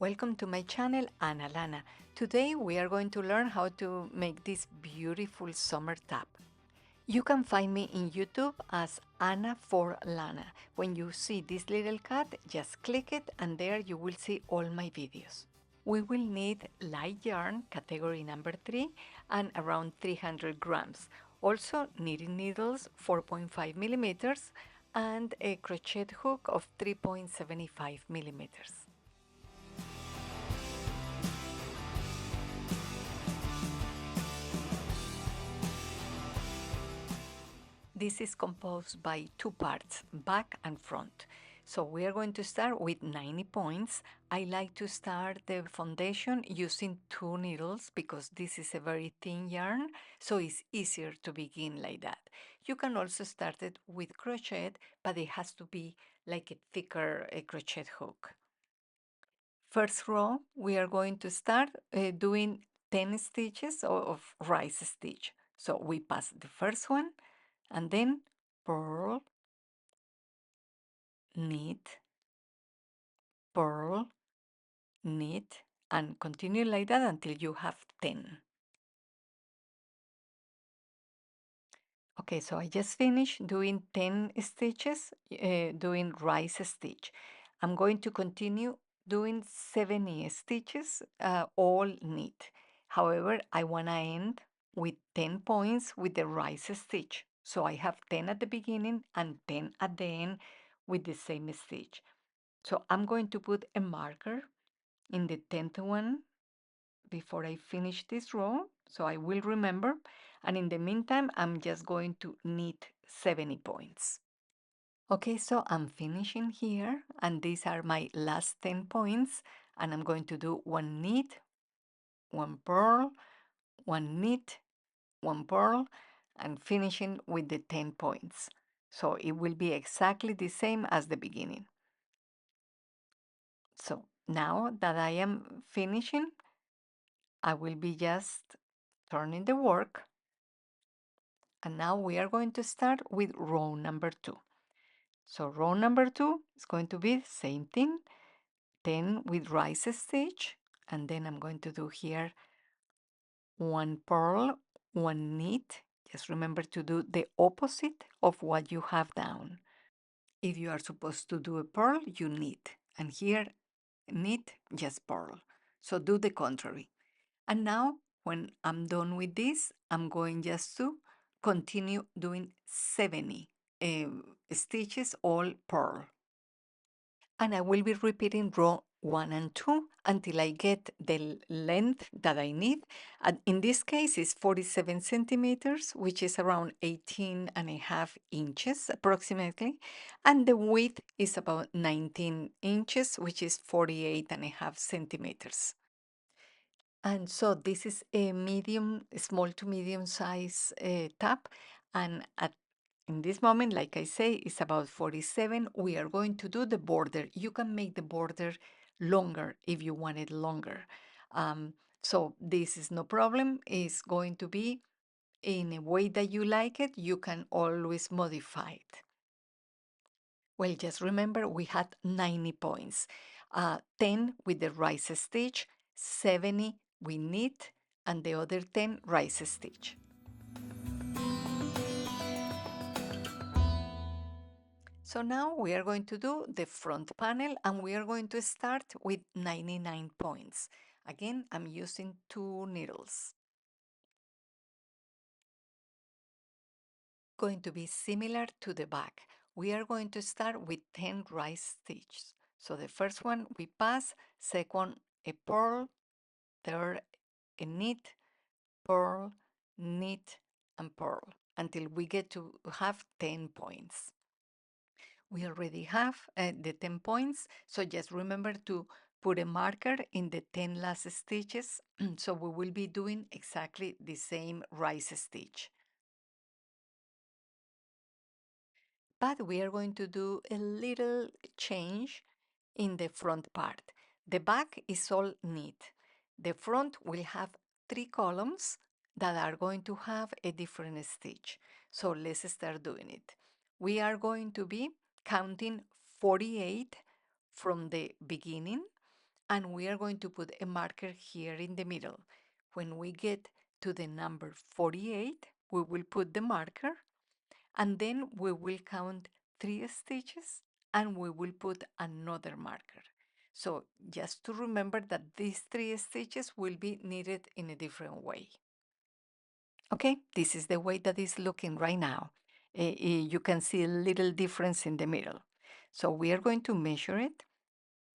Welcome to my channel, Ana Lana. Today we are going to learn how to make this beautiful summer top. You can find me in YouTube as Ana for Lana. When you see this little cat, just click it and there you will see all my videos. We will need light yarn, category number 3, and around 300 grams. Also knitting needles 4.5 millimeters and a crochet hook of 3.75 millimeters. This is composed by two parts, back and front. So we are going to start with 90 points. I like to start the foundation using 2 needles because this is a very thin yarn, so it's easier to begin like that. You can also start it with crochet, but it has to be like a thicker crochet hook. First row, we are going to start doing 10 stitches of rise stitch. So we pass the first one and then purl, knit, purl, knit, and continue like that until you have 10. Okay, so I just finished doing 10 stitches, doing rise stitch. I'm going to continue doing 70 stitches, all knit. However, I want to end with 10 points with the rise stitch. So I have 10 at the beginning and 10 at the end with the same stitch. So I'm going to put a marker in the 10th one before I finish this row, so I will remember. And in the meantime, I'm just going to knit 70 points. Okay, so I'm finishing here, and these are my last 10 points. And I'm going to do one knit, one purl, one knit, one purl, and finishing with the 10 points. So it will be exactly the same as the beginning. So now that I am finishing, I will be just turning the work. And now we are going to start with row number 2. So row number 2 is going to be the same thing, 10 with rise stitch, and then I'm going to do here one purl, one knit. Just remember to do the opposite of what you have down. If you are supposed to do a purl, you knit, and here knit, just purl. So do the contrary. And now, when I'm done with this, I'm going just to continue doing 70 stitches all purl. And I will be repeating row 1 and 2 until I get the length that I need. And in this case, it's 47 centimeters, which is around 18 and a half inches approximately. And the width is about 19 inches, which is 48 and a half centimeters. And so this is a medium, small to medium size top. And in this moment, like I say, it's about 47. We are going to do the border. You can make the border longer if you want it longer. So this is no problem. It's going to be in a way that you like it. You can always modify it. Well, just remember we had 90 points. 10 with the rise stitch, 70 we knit, and the other 10 rise stitch. So now we are going to do the front panel and we are going to start with 99 points. Again, I'm using 2 needles. Going to be similar to the back. We are going to start with 10 rise stitches. So the first one we pass, second a purl, third a knit, purl, knit, and purl until we get to have 10 points. We already have the 10 points, so just remember to put a marker in the 10 last stitches, so we will be doing exactly the same rise stitch. But we are going to do a little change in the front part. The back is all knit. The front will have 3 columns that are going to have a different stitch. So let's start doing it. We are going to be counting 48 from the beginning and we are going to put a marker here in the middle. When we get to the number 48, we will put the marker, and then we will count 3 stitches and we will put another marker. So just to remember that these 3 stitches will be knitted in a different way. Okay, this is the way that is looking right now. You can see a little difference in the middle. So we are going to measure it.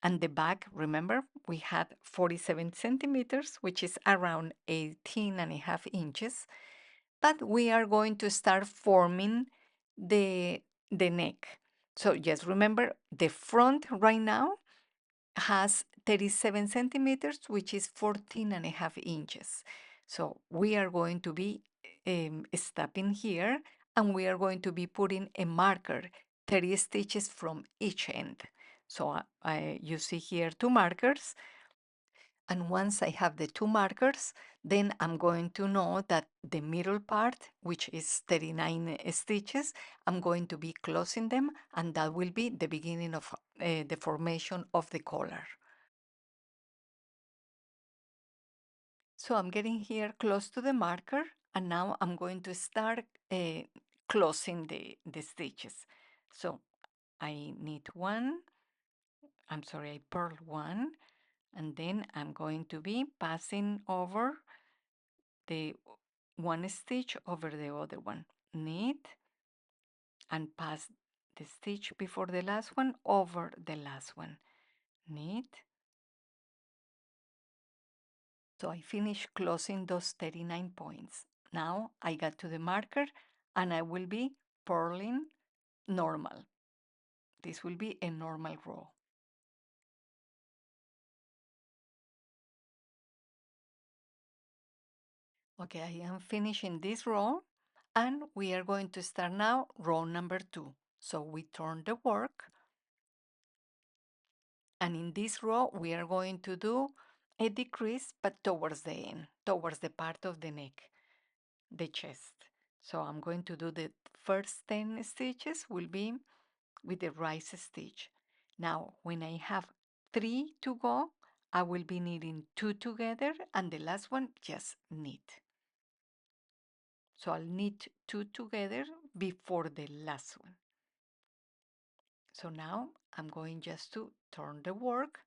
And the back, remember, we had 47 centimeters, which is around 18.5 inches. But we are going to start forming the, the neck. So just remember, the front right now has 37 centimeters, which is 14.5 inches. So we are going to be stopping here, and we are going to be putting a marker 30 stitches from each end. So you see here 2 markers, and once I have the 2 markers, then I'm going to know that the middle part, which is 39 stitches, I'm going to be closing them, and that will be the beginning of the formation of the collar. So I'm getting here close to the marker, and now I'm going to start closing the stitches. So I need one, I'm sorry, I purl one, and then I'm going to be passing over the one stitch over the other one. Knit and pass the stitch before the last one over the last one. Knit. So I finished closing those 39 points. Now I got to the marker and I will be purling normal. This will be a normal row. Okay, I am finishing this row and we are going to start now row number 2. So we turn the work, and in this row we are going to do a decrease but towards the end, towards the part of the neck, the chest. So I'm going to do the first 10 stitches will be with the rise stitch. Now, when I have 3 to go, I will be knitting 2 together and the last one just knit. So I'll knit 2 together before the last one. So now I'm going just to turn the work,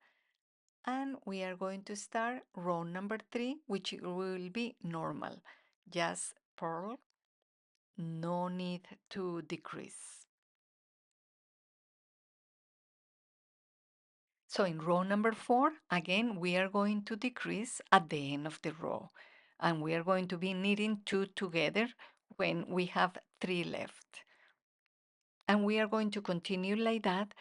and we are going to start row number 3, which will be normal. Just purl, no need to decrease. So in row number 4, again, we are going to decrease at the end of the row. And we are going to be knitting 2 together when we have 3 left. And we are going to continue like that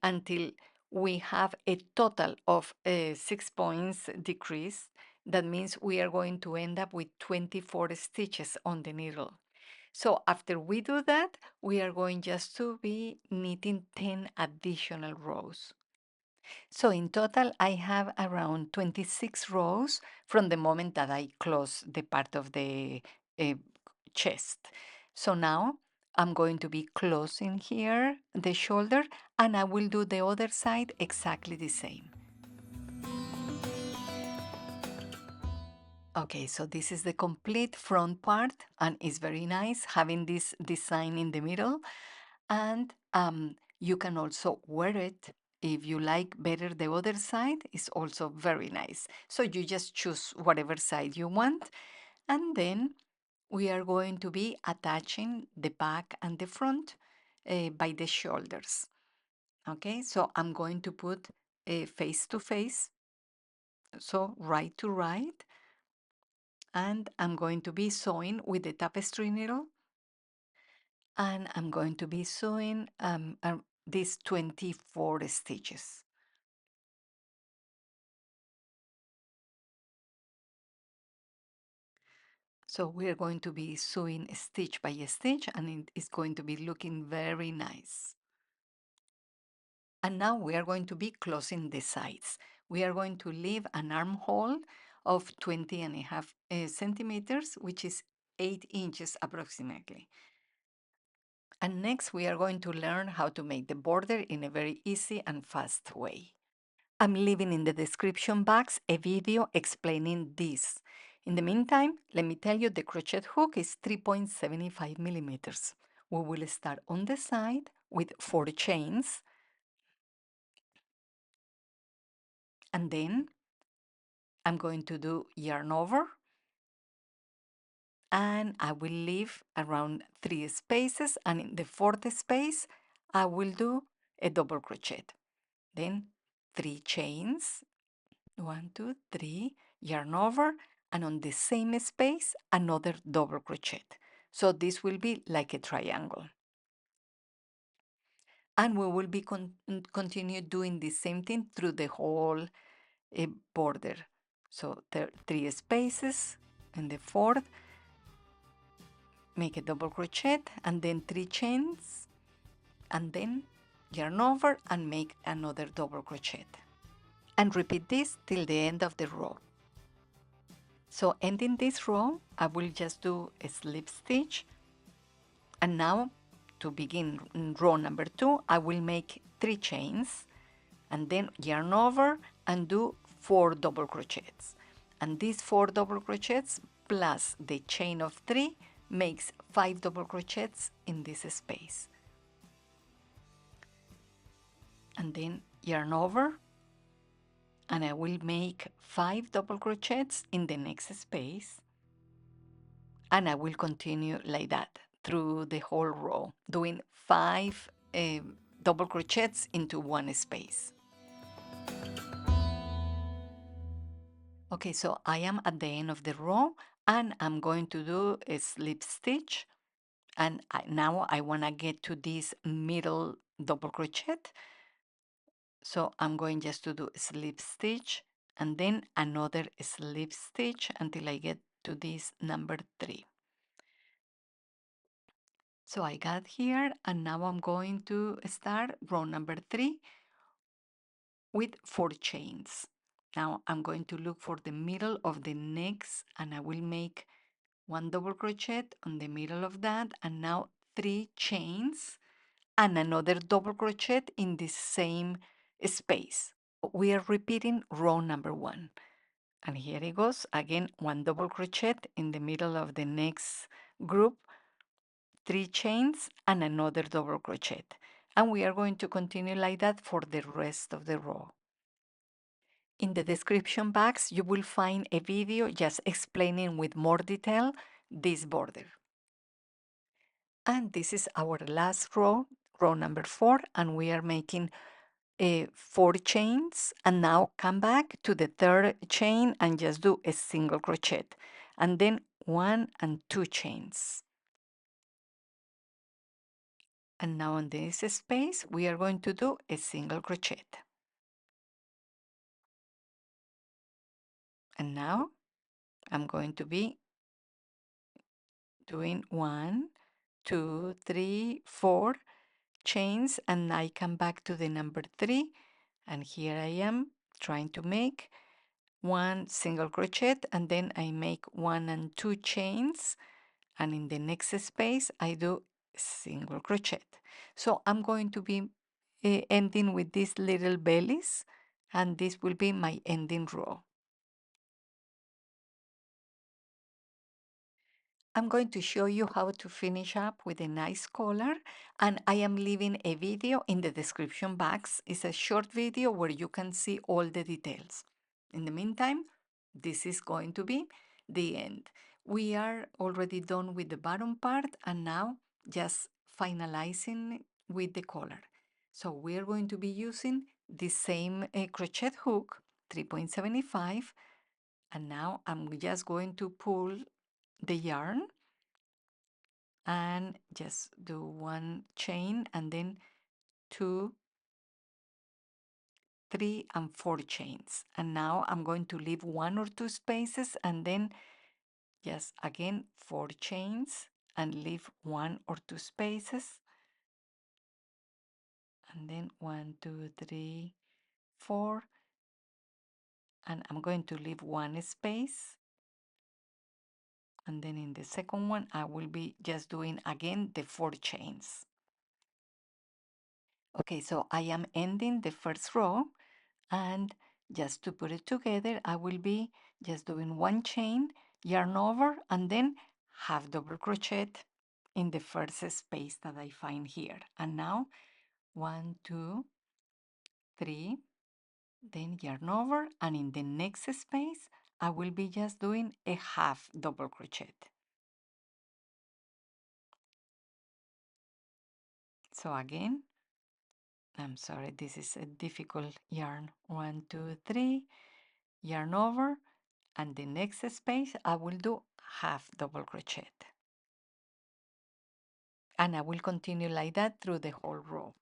until we have a total of 6 points decrease. That means we are going to end up with 24 stitches on the needle. So after we do that, we are going just to be knitting 10 additional rows. So in total, I have around 26 rows from the moment that I close the part of the uh, chest. So now I'm going to be closing here the shoulder, and I will do the other side exactly the same. Okay, so this is the complete front part, and it's very nice having this design in the middle. And you can also wear it if you like better the other side. It's also very nice. So you just choose whatever side you want, and then we are going to be attaching the back and the front by the shoulders. Okay, so I'm going to put face to face, so right to right, and I'm going to be sewing with the tapestry needle, and I'm going to be sewing these 24 stitches. So we're going to be sewing stitch by stitch, and it is going to be looking very nice. And now we are going to be closing the sides. We are going to leave an armhole of 20.5 centimeters, which is 8 inches approximately. And next we are going to learn how to make the border in a very easy and fast way. I'm leaving in the description box a video explaining this. In the meantime, let me tell you the crochet hook is 3.75 millimeters. We will start on the side with 4 chains, and then I'm going to do yarn over, and I will leave around 3 spaces, and in the 4th space I will do a double crochet. Then 3 chains, 1 2 3, yarn over, and on the same space another double crochet. So this will be like a triangle, and we will be continue doing the same thing through the whole border. So there 3 spaces, in the 4th make a double crochet, and then 3 chains, and then yarn over and make another double crochet, and repeat this till the end of the row. So ending this row, I will just do a slip stitch, and now to begin in row number 2, I will make 3 chains, and then yarn over and do 4 double crochets, and these 4 double crochets plus the chain of 3 makes 5 double crochets in this space, and then yarn over, and I will make 5 double crochets in the next space, and I will continue like that through the whole row, doing 5 double crochets into one space. Okay, so I am at the end of the row, and I'm going to do a slip stitch, and now I want to get to this middle double crochet, so I'm going just to do a slip stitch and then another slip stitch until I get to this number 3. So I got here, and now I'm going to start row number 3 with 4 chains. Now I'm going to look for the middle of the next, and I will make 1 double crochet on the middle of that, and now 3 chains and another double crochet in the same space. We are repeating row number 1. And here it goes again, 1 double crochet in the middle of the next group, 3 chains and another double crochet, and we are going to continue like that for the rest of the row. In the description box you will find a video just explaining with more detail this border. And this is our last row, row number 4, and we are making 4 chains, and now come back to the 3rd chain and just do a single crochet, and then 1 and 2 chains. And now in this space we are going to do a single crochet, and now I'm going to be doing 1 2 3 4 chains, and I come back to the number 3, and here I am trying to make 1 single crochet, and then I make 1 and 2 chains, and in the next space I do single crochet. So I'm going to be ending with these little bellies, and this will be my ending row. I'm going to show you how to finish up with a nice collar, and I am leaving a video in the description box. It's a short video where you can see all the details. In the meantime, this is going to be the end. We are already done with the bottom part, and now just finalizing with the collar. So we are going to be using the same crochet hook, 3.75, and now I'm just going to pull the yarn and just do 1 chain, and then 2 3 and 4 chains, and now I'm going to leave 1 or 2 spaces, and then just again 4 chains and leave 1 or 2 spaces, and then 1 2 3 4, and I'm going to leave 1 space, and then in the second one I will be just doing again the 4 chains. Okay, so I am ending the first row, And just to put it together, I will be just doing one chain, yarn over, and then half double crochet in the first space that I find here. And now 1, 2, 3, then yarn over, and in the next space I will be just doing a half double crochet. So again, I'm sorry, this is a difficult yarn. 1, 2, 3, yarn over, and the next space I will do half double crochet, and I will continue like that through the whole row.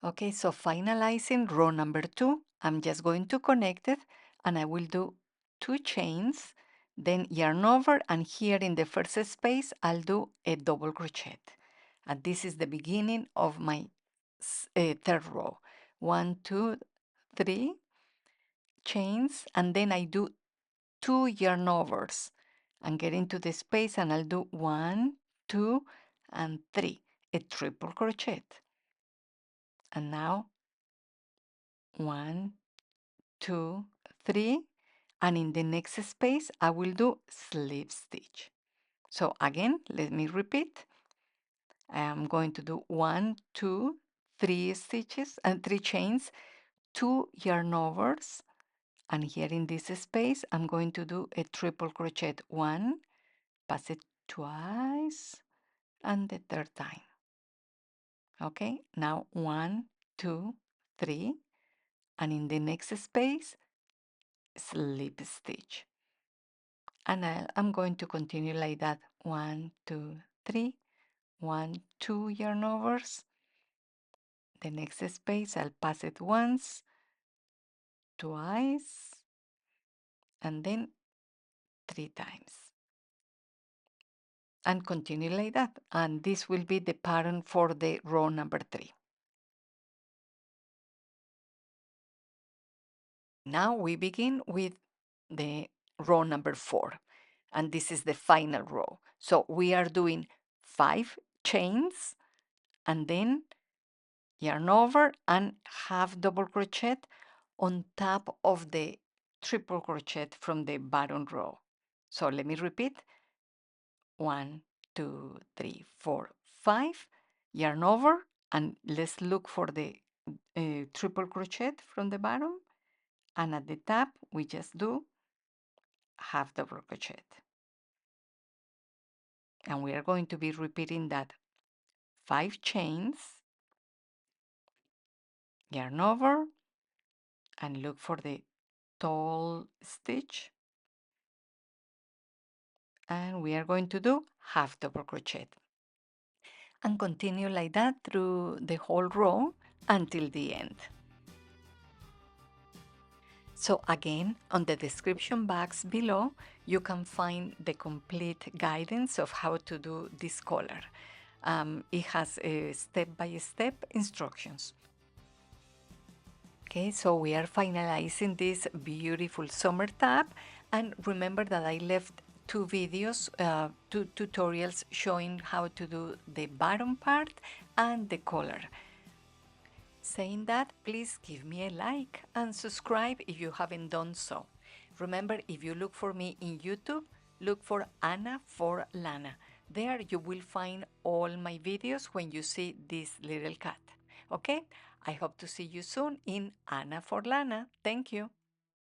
Okay, so finalizing row number 2, I'm just going to connect it, and I will do 2 chains, then yarn over, and here in the first space I'll do a double crochet, and this is the beginning of my third row. 1, 2, 3 chains, and then I do 2 yarn overs and get into the space, and I'll do 1, 2, and 3, a triple crochet. And now 1, 2, 3, and in the next space I will do slip stitch. So again, let me repeat. I am going to do 1, 2, 3 stitches and 3 chains, 2 yarn overs, and here in this space I'm going to do a triple crochet, 1, pass it twice, and the third time. Okay, now 1, 2, 3, and in the next space slip stitch, and I'm going to continue like that. 1, 2, 3, 1, 2 yarn overs. The next space I'll pass it once, twice, and then 3 times, and continue like that, and this will be the pattern for the row number 3. Now we begin with the row number 4, and this is the final row. So we are doing 5 chains, and then yarn over and half double crochet on top of the triple crochet from the bottom row. So let me repeat. 1, 2, 3, 4, 5, yarn over, and let's look for the triple crochet from the bottom, and at the top we just do half double crochet, and we are going to be repeating that 5 chains, yarn over, and look for the tall stitch, and we are going to do half double crochet, and continue like that through the whole row until the end. So again, on the description box below, you can find the complete guidance of how to do this collar. It has step-by-step instructions. Okay, so we are finalizing this beautiful summer tab, and remember that I left 2 videos, 2 tutorials showing how to do the bottom part and the collar. Saying that, please give me a like and subscribe if you haven't done so. Remember, if you look for me in YouTube, look for Anna for Lana. There you will find all my videos when you see this little cat. Okay? I hope to see you soon in Anna for Lana. Thank you.